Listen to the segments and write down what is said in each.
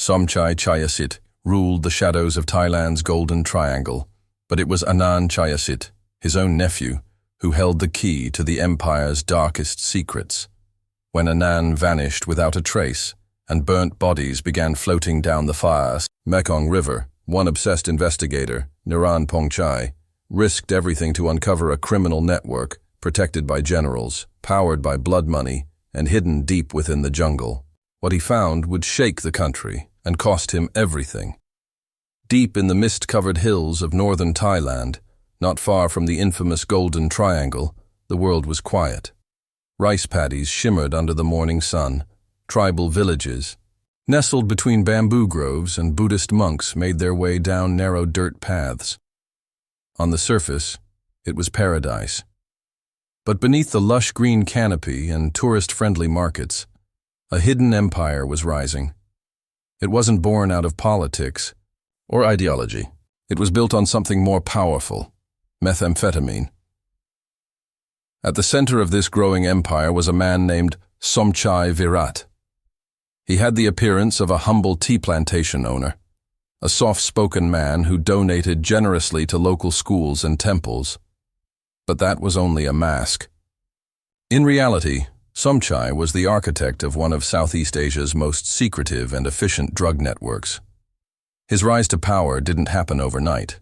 Somchai Chayasit ruled the shadows of Thailand's Golden Triangle, but it was Anand Chayasit, his own nephew, who held the key to the empire's darkest secrets. When Anand vanished without a trace, and burnt bodies began floating down the far Mekong River, one obsessed investigator, Naran Pongchai, risked everything to uncover a criminal network protected by generals, powered by blood money, and hidden deep within the jungle. What he found would shake the country and cost him everything. Deep in the mist-covered hills of northern Thailand, not far from the infamous Golden Triangle, the world was quiet. Rice paddies shimmered under the morning sun. Tribal villages, nestled between bamboo groves, and Buddhist monks made their way down narrow dirt paths. On the surface, it was paradise. But beneath the lush green canopy and tourist-friendly markets, a hidden empire was rising. It wasn't born out of politics or ideology. It was built on something more powerful: methamphetamine. At the center of this growing empire was a man named Somchai Virat. He had the appearance of a humble tea plantation owner, a soft-spoken man who donated generously to local schools and temples. But that was only a mask. In reality, Somchai was the architect of one of Southeast Asia's most secretive and efficient drug networks. His rise to power didn't happen overnight.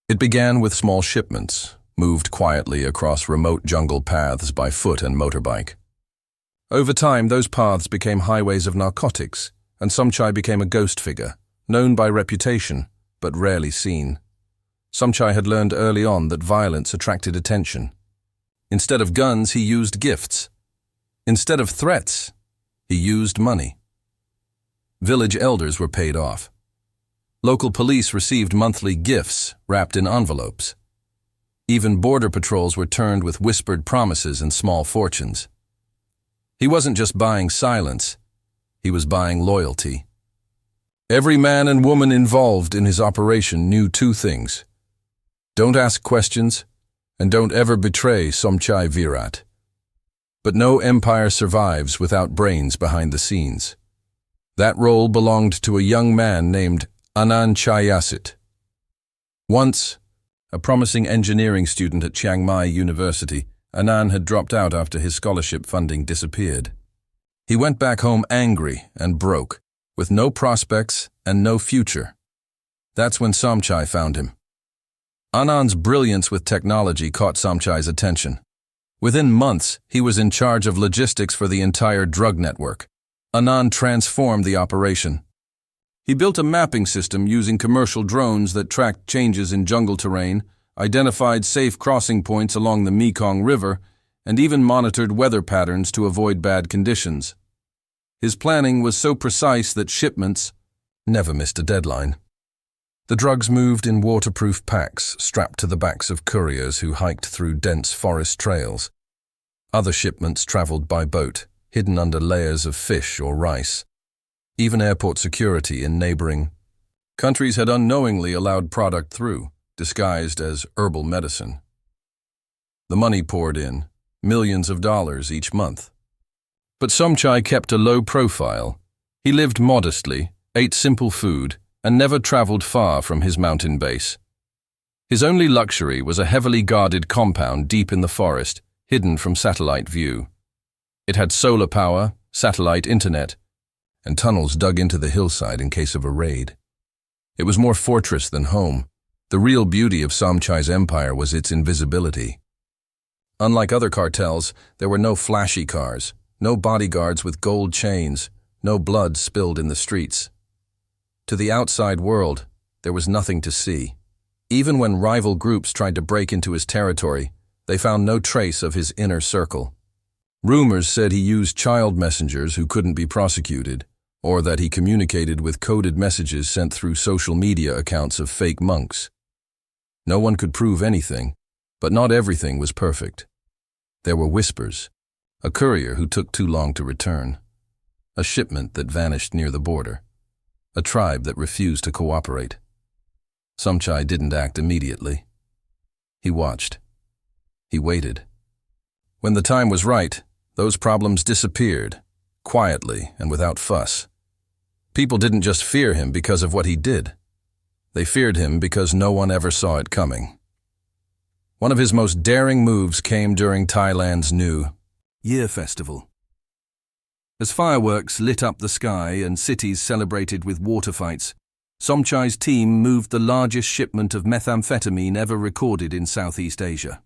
It began with small shipments, moved quietly across remote jungle paths by foot and motorbike. Over time, those paths became highways of narcotics, and Somchai became a ghost figure, known by reputation, but rarely seen. Somchai had learned early on that violence attracted attention. Instead of guns, he used gifts. Instead of threats, he used money. Village elders were paid off. Local police received monthly gifts wrapped in envelopes. Even border patrols were turned with whispered promises and small fortunes. He wasn't just buying silence, he was buying loyalty. Every man and woman involved in his operation knew two things: don't ask questions, and don't ever betray Somchai Virat. But no empire survives without brains behind the scenes. That role belonged to a young man named Anand Chayasit. Once, a promising engineering student at Chiang Mai University, Anand had dropped out after his scholarship funding disappeared. He went back home angry and broke, with no prospects and no future. That's when Somchai found him. Anand's brilliance with technology caught Somchai's attention. Within months, he was in charge of logistics for the entire drug network. Anand transformed the operation. He built a mapping system using commercial drones that tracked changes in jungle terrain, identified safe crossing points along the Mekong River, and even monitored weather patterns to avoid bad conditions. His planning was so precise that shipments never missed a deadline. The drugs moved in waterproof packs strapped to the backs of couriers who hiked through dense forest trails. Other shipments traveled by boat, hidden under layers of fish or rice. Even airport security in neighboring countries had unknowingly allowed product through, disguised as herbal medicine. The money poured in, millions of dollars each month. But Somchai kept a low profile. He lived modestly, ate simple food, and never traveled far from his mountain base. His only luxury was a heavily guarded compound deep in the forest, hidden from satellite view. It had solar power, satellite internet, and tunnels dug into the hillside in case of a raid. It was more fortress than home. The real beauty of Somchai's empire was its invisibility. Unlike other cartels, there were no flashy cars, no bodyguards with gold chains, no blood spilled in the streets. To the outside world, there was nothing to see. Even when rival groups tried to break into his territory, they found no trace of his inner circle. Rumors said he used child messengers who couldn't be prosecuted, or that he communicated with coded messages sent through social media accounts of fake monks. No one could prove anything, but not everything was perfect. There were whispers, a courier who took too long to return, a shipment that vanished near the border, a tribe that refused to cooperate. Somchai didn't act immediately. He watched. He waited. When the time was right, those problems disappeared, quietly and without fuss. People didn't just fear him because of what he did. They feared him because no one ever saw it coming. One of his most daring moves came during Thailand's New Year festival. As fireworks lit up the sky and cities celebrated with water fights, Somchai's team moved the largest shipment of methamphetamine ever recorded in Southeast Asia.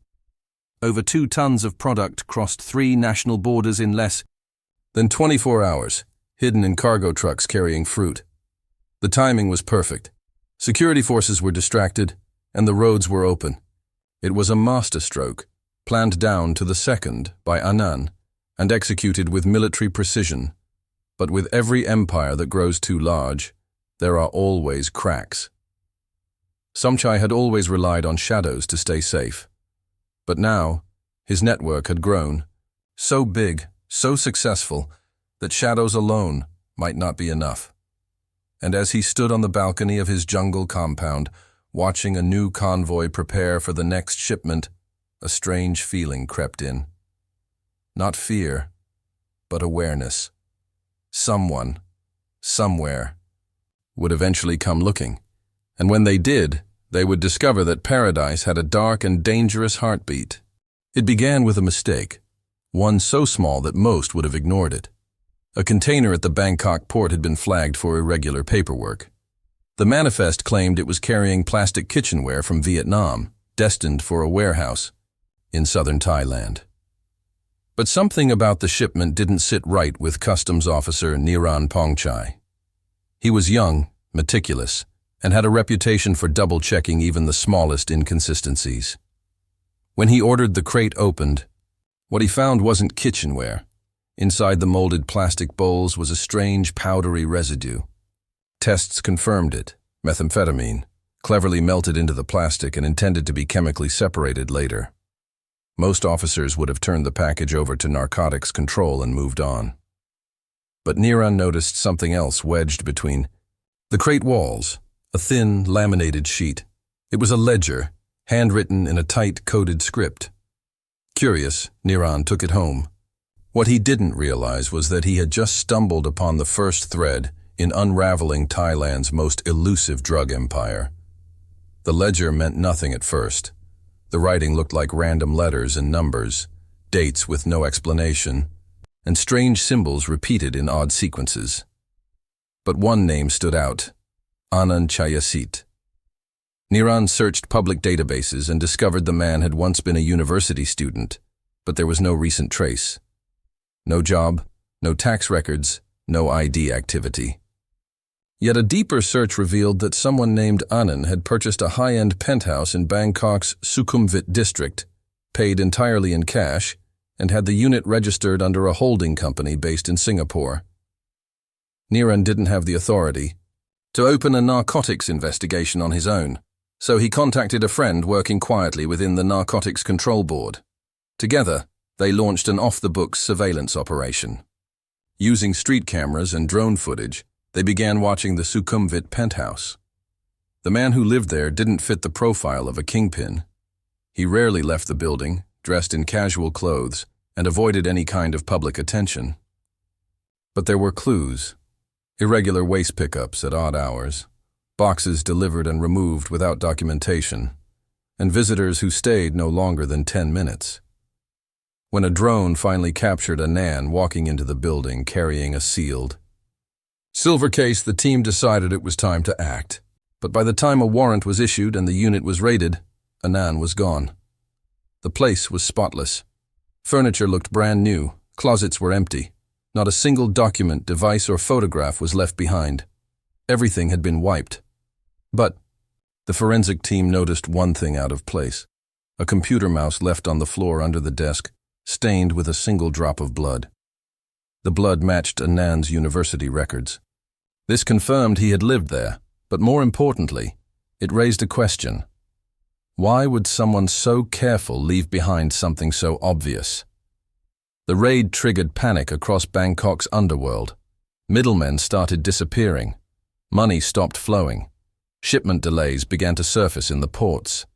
Over 2 tons of product crossed 3 national borders in less than 24 hours, hidden in cargo trucks carrying fruit. The timing was perfect. Security forces were distracted, and the roads were open. It was a masterstroke, planned down to the second by Anand, and executed with military precision. But with every empire that grows too large, there are always cracks. Somchai had always relied on shadows to stay safe. But now, his network had grown, so big, so successful, that shadows alone might not be enough. And as he stood on the balcony of his jungle compound, watching a new convoy prepare for the next shipment, a strange feeling crept in. Not fear, but awareness. Someone, somewhere, would eventually come looking, and when they did, they would discover that paradise had a dark and dangerous heartbeat. It began with a mistake, one so small that most would have ignored it. A container at the Bangkok port had been flagged for irregular paperwork. The manifest claimed it was carrying plastic kitchenware from Vietnam, destined for a warehouse in southern Thailand. But something about the shipment didn't sit right with customs officer Niran Pongchai. He was young, meticulous, and had a reputation for double-checking even the smallest inconsistencies. When he ordered the crate opened, what he found wasn't kitchenware. Inside the molded plastic bowls was a strange powdery residue. Tests confirmed it, methamphetamine, cleverly melted into the plastic and intended to be chemically separated later. Most officers would have turned the package over to narcotics control and moved on. But Niran noticed something else wedged between the crate walls, a thin, laminated sheet. It was a ledger, handwritten in a tight, coded script. Curious, Niran took it home. What he didn't realize was that he had just stumbled upon the first thread in unraveling Thailand's most elusive drug empire. The ledger meant nothing at first. The writing looked like random letters and numbers, dates with no explanation, and strange symbols repeated in odd sequences. But one name stood out, Anand Chayasit. Niran searched public databases and discovered the man had once been a university student, but there was no recent trace. No job, no tax records, no ID activity. Yet a deeper search revealed that someone named Anand had purchased a high-end penthouse in Bangkok's Sukhumvit district, paid entirely in cash, and had the unit registered under a holding company based in Singapore. Niran didn't have the authority to open a narcotics investigation on his own, so he contacted a friend working quietly within the Narcotics Control Board. Together, they launched an off-the-books surveillance operation. Using street cameras and drone footage, they began watching the Sukhumvit penthouse. The man who lived there didn't fit the profile of a kingpin. He rarely left the building, dressed in casual clothes, and avoided any kind of public attention. But there were clues. Irregular waste pickups at odd hours, boxes delivered and removed without documentation, and visitors who stayed no longer than 10 minutes. When a drone finally captured Anand walking into the building carrying a sealed silver case, the team decided it was time to act. But by the time a warrant was issued and the unit was raided, Anand was gone. The place was spotless. Furniture looked brand new, closets were empty. Not a single document, device, or photograph was left behind. Everything had been wiped. But the forensic team noticed one thing out of place. A computer mouse left on the floor under the desk, stained with a single drop of blood. The blood matched Anand's university records. This confirmed he had lived there, but more importantly, it raised a question. Why would someone so careful leave behind something so obvious? The raid triggered panic across Bangkok's underworld. Middlemen started disappearing. Money stopped flowing. Shipment delays began to surface in the ports.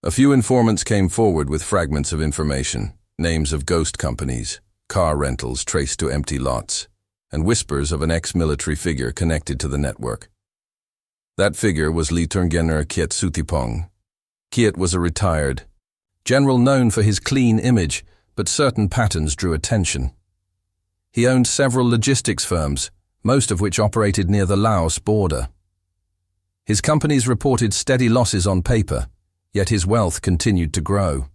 A few informants came forward with fragments of information, names of ghost companies, car rentals traced to empty lots. and whispers of an ex-military figure connected to the network. That figure was Lieutenant Kiet Sutipong. Kiet was a retired general known for his clean image, but certain patterns drew attention. He owned several logistics firms, most of which operated near the Laos border. His companies reported steady losses on paper, yet his wealth continued to grow.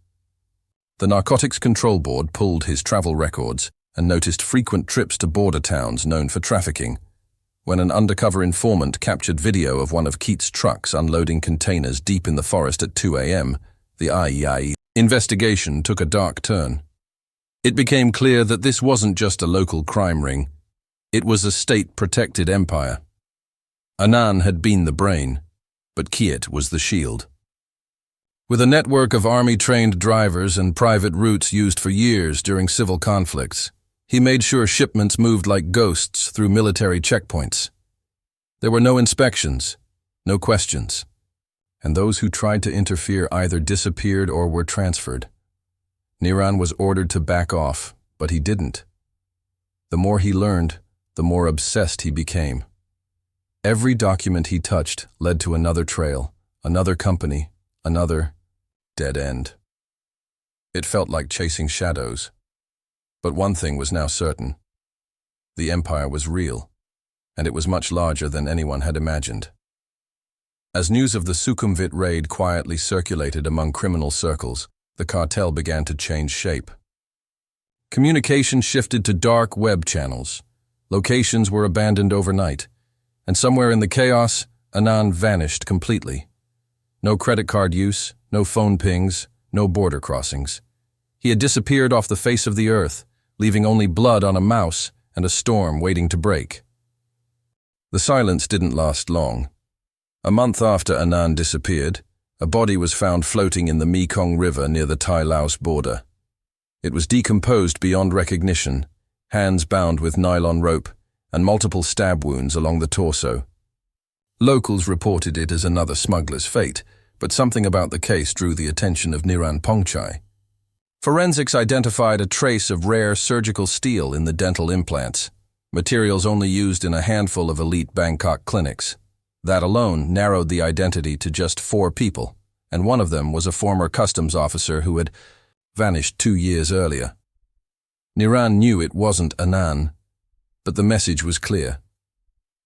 The Narcotics Control Board pulled his travel records and noticed frequent trips to border towns known for trafficking. When an undercover informant captured video of one of Kiet's trucks unloading containers deep in the forest at 2 a.m., the IEIE investigation took a dark turn. It became clear that this wasn't just a local crime ring. It was a state-protected empire. Anand had been the brain, but Kiet was the shield. With a network of army-trained drivers and private routes used for years during civil conflicts, he made sure shipments moved like ghosts through military checkpoints. There were no inspections, no questions, and those who tried to interfere either disappeared or were transferred. Niran was ordered to back off, but he didn't. The more he learned, the more obsessed he became. Every document he touched led to another trail, another company, another dead end. It felt like chasing shadows. But one thing was now certain. The empire was real, and it was much larger than anyone had imagined. As news of the Sukhumvit raid quietly circulated among criminal circles, the cartel began to change shape. Communication shifted to dark web channels. Locations were abandoned overnight, and somewhere in the chaos, Anand vanished completely. No credit card use, no phone pings, no border crossings. He had disappeared off the face of the earth, leaving only blood on a mouse and a storm waiting to break. The silence didn't last long. A month after Anand disappeared, a body was found floating in the Mekong River near the Thai-Laos border. It was decomposed beyond recognition, hands bound with nylon rope, and multiple stab wounds along the torso. Locals reported it as another smuggler's fate, but something about the case drew the attention of Niran Pongchai. Forensics identified a trace of rare surgical steel in the dental implants, materials only used in a handful of elite Bangkok clinics. That alone narrowed the identity to just 4 people, and one of them was a former customs officer who had vanished 2 years earlier. Niran knew it wasn't Anand, but the message was clear.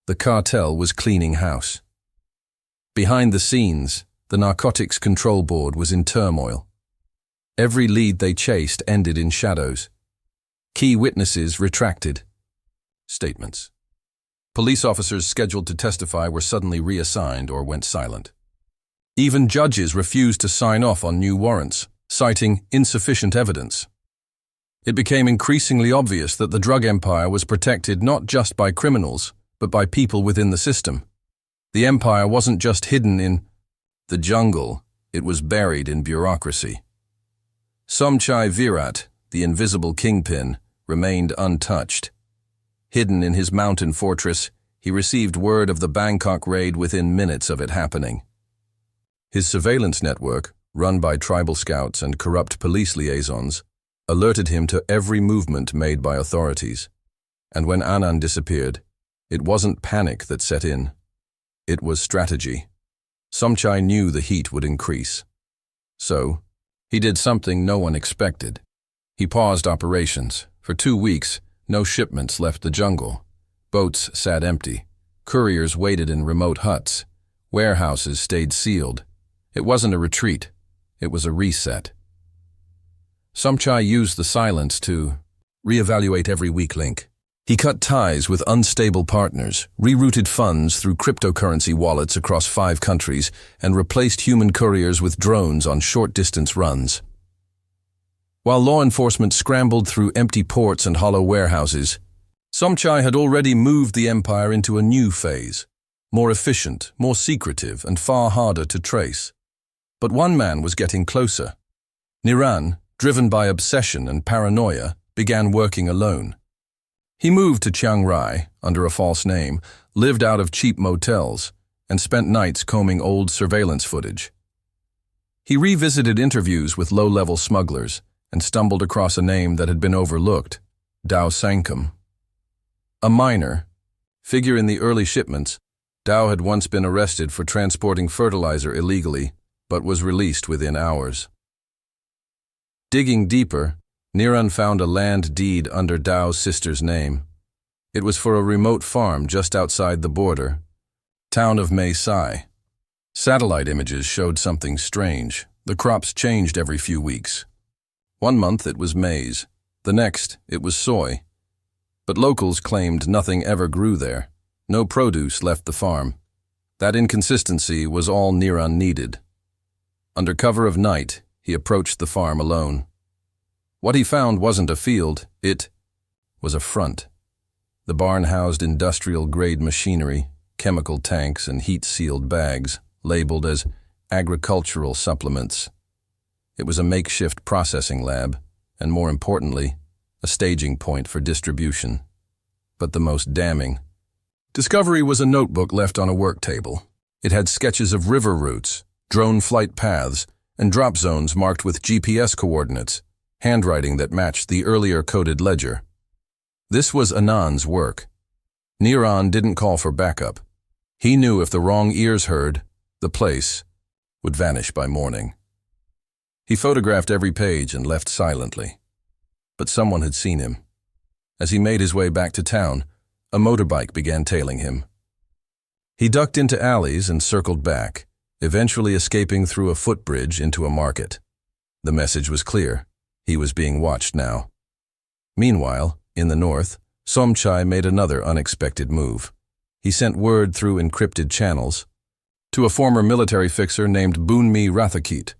The cartel was cleaning house. Behind the scenes, the Narcotics Control Board was in turmoil. Every lead they chased ended in shadows. Key witnesses retracted statements. Police officers scheduled to testify were suddenly reassigned or went silent. Even judges refused to sign off on new warrants, citing insufficient evidence. It became increasingly obvious that the drug empire was protected not just by criminals, but by people within the system. The empire wasn't just hidden in the jungle, it was buried in bureaucracy. Somchai Virat, the invisible kingpin, remained untouched. Hidden in his mountain fortress, he received word of the Bangkok raid within minutes of it happening. His surveillance network, run by tribal scouts and corrupt police liaisons, alerted him to every movement made by authorities. And when Anand disappeared, it wasn't panic that set in. It was strategy. Somchai knew the heat would increase. So, he did something no one expected. He paused operations. For 2 weeks, no shipments left the jungle. Boats sat empty. Couriers waited in remote huts. Warehouses stayed sealed. It wasn't a retreat. It was a reset. Somchai used the silence to reevaluate every weak link. He cut ties with unstable partners, rerouted funds through cryptocurrency wallets across 5 countries, and replaced human couriers with drones on short-distance runs. While law enforcement scrambled through empty ports and hollow warehouses, Somchai had already moved the empire into a new phase, more efficient, more secretive, and far harder to trace. But one man was getting closer. Niran, driven by obsession and paranoia, began working alone. He moved to Chiang Rai under a false name, lived out of cheap motels, and spent nights combing old surveillance footage. He revisited interviews with low-level smugglers and stumbled across a name that had been overlooked, Dao Sankum. A minor figure in the early shipments, Dao had once been arrested for transporting fertilizer illegally, but was released within hours. Digging deeper, Niran found a land deed under Dao's sister's name. It was for a remote farm just outside the border, town of Mae Sai. Satellite images showed something strange. The crops changed every few weeks. One month it was maize, the next it was soy. But locals claimed nothing ever grew there. No produce left the farm. That inconsistency was all Niran needed. Under cover of night, he approached the farm alone. What he found wasn't a field, it was a front. The barn housed industrial-grade machinery, chemical tanks, and heat-sealed bags, labeled as agricultural supplements. It was a makeshift processing lab, and more importantly, a staging point for distribution. But the most damning discovery was a notebook left on a work table. It had sketches of river routes, drone flight paths, and drop zones marked with GPS coordinates, handwriting that matched the earlier coded ledger. This was Anand's work. Niran didn't call for backup. He knew if the wrong ears heard, the place would vanish by morning. He photographed every page and left silently. But someone had seen him. As he made his way back to town, a motorbike began tailing him. He ducked into alleys and circled back, eventually escaping through a footbridge into a market. The message was clear. He was being watched now. Meanwhile, in the north, Somchai made another unexpected move. He sent word through encrypted channels to a former military fixer named Bunmi Rathakit.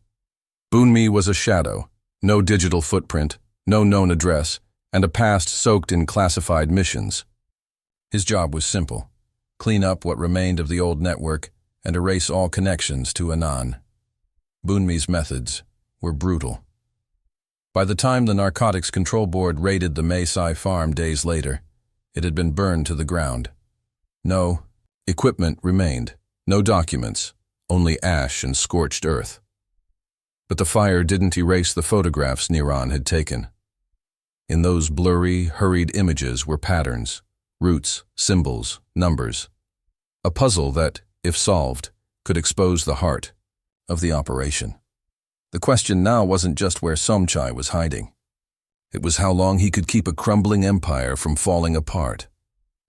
Bunmi was a shadow, no digital footprint, no known address, and a past soaked in classified missions. His job was simple: clean up what remained of the old network and erase all connections to Anand. Bunmi's methods were brutal. By the time the Narcotics Control Board raided the Mae Sai farm days later, it had been burned to the ground. No equipment remained, no documents, only ash and scorched earth. But the fire didn't erase the photographs Niran had taken. In those blurry, hurried images were patterns, roots, symbols, numbers. A puzzle that, if solved, could expose the heart of the operation. The question now wasn't just where Somchai was hiding. It was how long he could keep a crumbling empire from falling apart,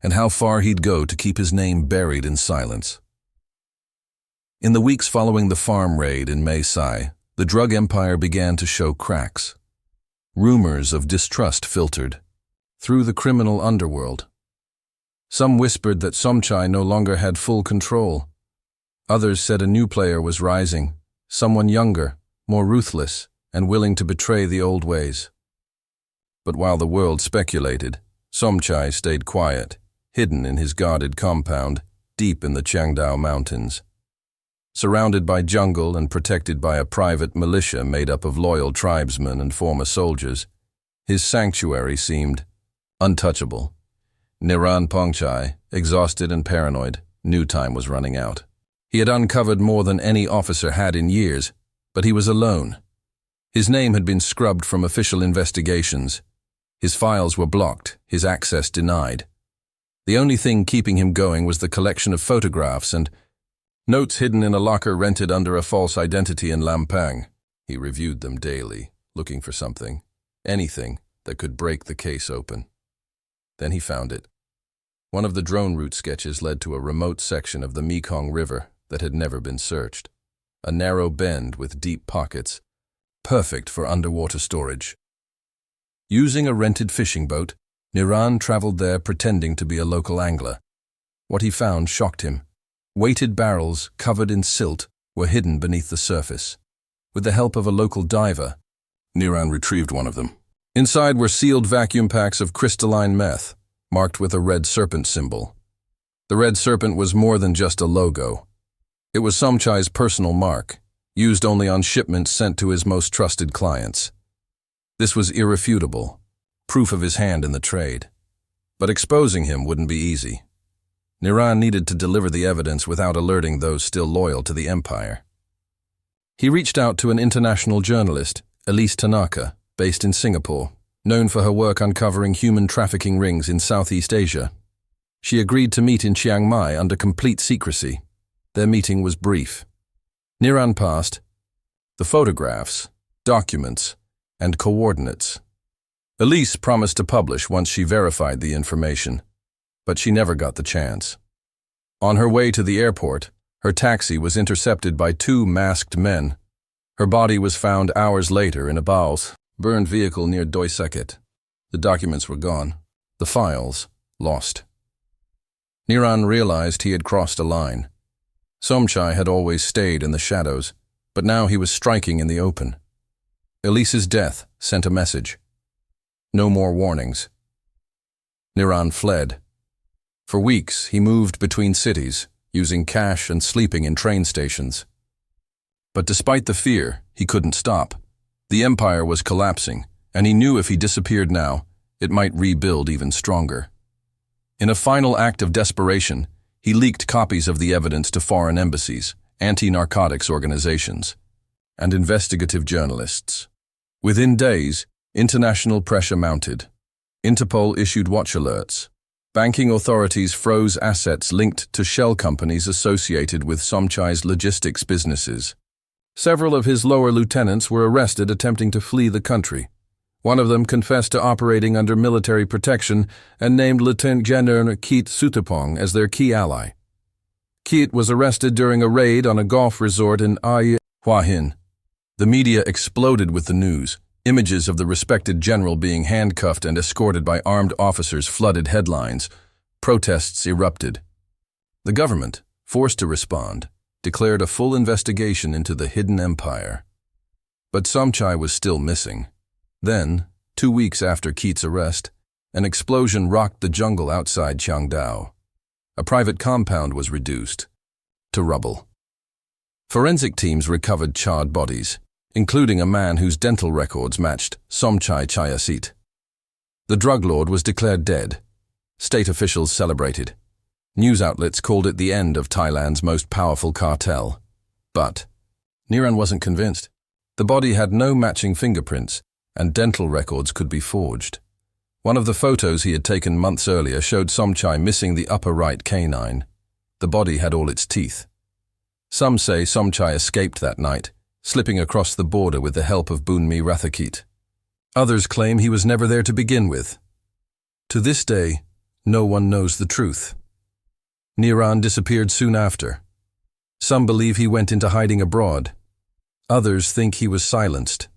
and how far he'd go to keep his name buried in silence. In the weeks following the farm raid in Mae Sai, the drug empire began to show cracks. Rumors of distrust filtered through the criminal underworld. Some whispered that Somchai no longer had full control. Others said a new player was rising, someone younger, more ruthless, and willing to betray the old ways. But while the world speculated, Somchai stayed quiet, hidden in his guarded compound, deep in the Changdao Mountains. Surrounded by jungle and protected by a private militia made up of loyal tribesmen and former soldiers, his sanctuary seemed untouchable. Niran Pongchai, exhausted and paranoid, knew time was running out. He had uncovered more than any officer had in years, but he was alone. His name had been scrubbed from official investigations. His files were blocked, his access denied. The only thing keeping him going was the collection of photographs and notes hidden in a locker rented under a false identity in Lampang. He reviewed them daily, looking for something, anything that could break the case open. Then he found it. One of the drone route sketches led to a remote section of the Mekong River that had never been searched. A narrow bend with deep pockets, perfect for underwater storage. Using a rented fishing boat, Niran traveled there pretending to be a local angler. What he found shocked him. Weighted barrels covered in silt were hidden beneath the surface. With the help of a local diver, Niran retrieved one of them. Inside were sealed vacuum packs of crystalline meth, marked with a red serpent symbol. The red serpent was more than just a logo. It was Somchai's personal mark, used only on shipments sent to his most trusted clients. This was irrefutable, proof of his hand in the trade. But exposing him wouldn't be easy. Niran needed to deliver the evidence without alerting those still loyal to the empire. He reached out to an international journalist, Elise Tanaka, based in Singapore, known for her work uncovering human trafficking rings in Southeast Asia. She agreed to meet in Chiang Mai under complete secrecy. Their meeting was brief. Niran passed the photographs, documents, and coordinates. Elise promised to publish once she verified the information, but she never got the chance. On her way to the airport, her taxi was intercepted by two masked men. Her body was found hours later in a Baos, burned vehicle near Doi Sekhet. The documents were gone. The files lost. Niran realized he had crossed a line. Somchai had always stayed in the shadows, but now he was striking in the open. Elise's death sent a message. No more warnings. Niran fled. For weeks, he moved between cities, using cash and sleeping in train stations. But despite the fear, he couldn't stop. The empire was collapsing, and he knew if he disappeared now, it might rebuild even stronger. In a final act of desperation, he leaked copies of the evidence to foreign embassies, anti-narcotics organizations, and investigative journalists. Within days, international pressure mounted. Interpol issued watch alerts. Banking authorities froze assets linked to shell companies associated with Somchai's logistics businesses. Several of his lower lieutenants were arrested attempting to flee the country. One of them confessed to operating under military protection and named Lieutenant General Keat Sutapong as their key ally. Keat was arrested during a raid on a golf resort in Hua Hin. The media exploded with the news. Images of the respected general being handcuffed and escorted by armed officers flooded headlines. Protests erupted. The government, forced to respond, declared a full investigation into the hidden empire. But Somchai was still missing. Then, 2 weeks after Keat's arrest, an explosion rocked the jungle outside Chiangdao. A private compound was reduced to rubble. Forensic teams recovered charred bodies, including a man whose dental records matched Somchai Chayasit. The drug lord was declared dead. State officials celebrated. News outlets called it the end of Thailand's most powerful cartel. But Niran wasn't convinced. The body had no matching fingerprints, and dental records could be forged. One of the photos he had taken months earlier showed Somchai missing the upper right canine. The body had all its teeth. Some say Somchai escaped that night, slipping across the border with the help of Bunmi Rathakit. Others claim he was never there to begin with. To this day, no one knows the truth. Niran disappeared soon after. Some believe he went into hiding abroad. Others think he was silenced.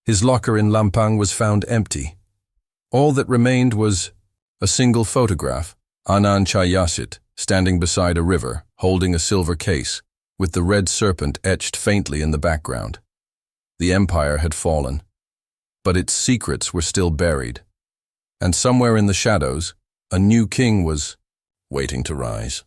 His locker in Lampang was found empty. All that remained was a single photograph, Anand Chayasit, standing beside a river, holding a silver case, with the red serpent etched faintly in the background. The empire had fallen, but its secrets were still buried. And somewhere in the shadows, a new king was waiting to rise.